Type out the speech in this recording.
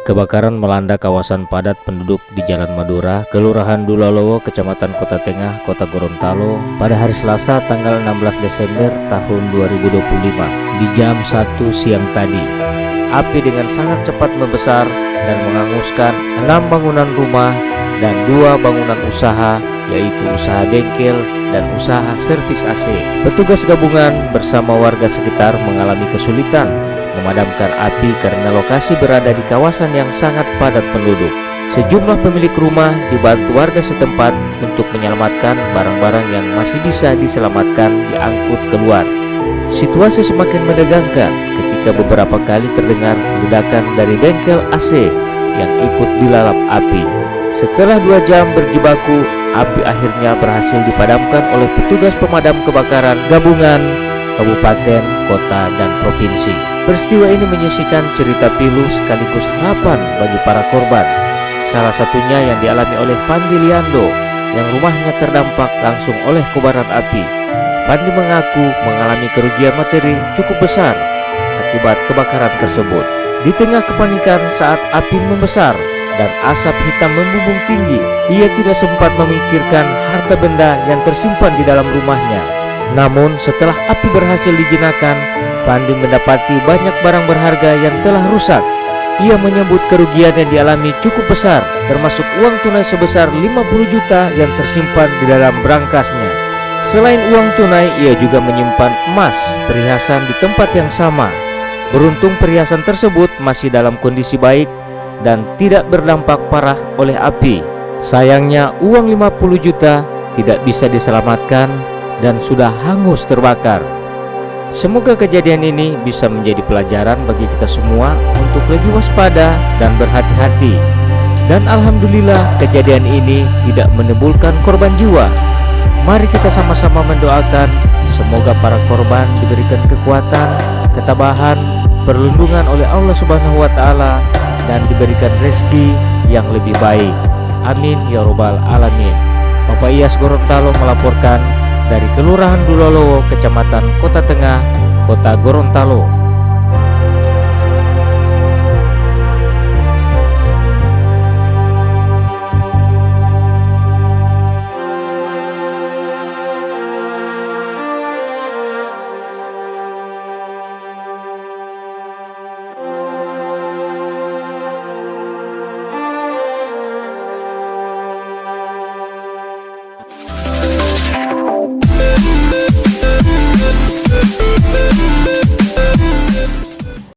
Kebakaran melanda kawasan padat penduduk di Jalan Madura, Kelurahan Dulalowo, Kecamatan Kota Tengah, Kota Gorontalo pada hari Selasa tanggal 16 Desember tahun 2025 di jam 1 siang tadi. Api dengan sangat cepat membesar dan menghanguskan 6 bangunan rumah dan 2 bangunan usaha, yaitu usaha bengkel dan usaha servis AC. Petugas gabungan bersama warga sekitar mengalami kesulitan memadamkan api karena lokasi berada di kawasan yang sangat padat penduduk. Sejumlah pemilik rumah dibantu warga setempat untuk menyelamatkan barang-barang yang masih bisa diselamatkan diangkut keluar. Situasi semakin menegangkan ketika beberapa kali terdengar ledakan dari bengkel AC yang ikut dilalap api. Setelah 2 jam berjibaku, api akhirnya berhasil dipadamkan oleh petugas pemadam kebakaran gabungan kabupaten, kota, dan provinsi. Peristiwa ini menyisikan cerita pilu sekaligus harapan bagi para korban. Salah satunya yang dialami oleh Fandi Liando yang rumahnya terdampak langsung oleh kobaran api. Fandi mengaku mengalami kerugian materi cukup besar akibat kebakaran tersebut. Di tengah kepanikan saat api membesar dan asap hitam membumbung tinggi, ia tidak sempat memikirkan harta benda yang tersimpan di dalam rumahnya. Namun setelah api berhasil dijinakan, Fandi mendapati banyak barang berharga yang telah rusak. Ia menyebut kerugian yang dialami cukup besar, termasuk uang tunai sebesar 50 juta yang tersimpan di dalam berangkasnya. Selain uang tunai, ia juga menyimpan emas perhiasan di tempat yang sama. Beruntung perhiasan tersebut masih dalam kondisi baik dan tidak berdampak parah oleh api. Sayangnya uang 50 juta tidak bisa diselamatkan dan sudah hangus terbakar. Semoga kejadian ini bisa menjadi pelajaran bagi kita semua untuk lebih waspada dan berhati-hati. Dan alhamdulillah kejadian ini tidak menimbulkan korban jiwa. Mari kita sama-sama mendoakan semoga para korban diberikan kekuatan, ketabahan, perlindungan oleh Allah Subhanahu wa taala dan diberikan rezeki yang lebih baik. Amin ya robbal alamin. Bapak Iyas Gorontalo melaporkan dari Kelurahan Dulalowo, Kecamatan Kota Tengah, Kota Gorontalo.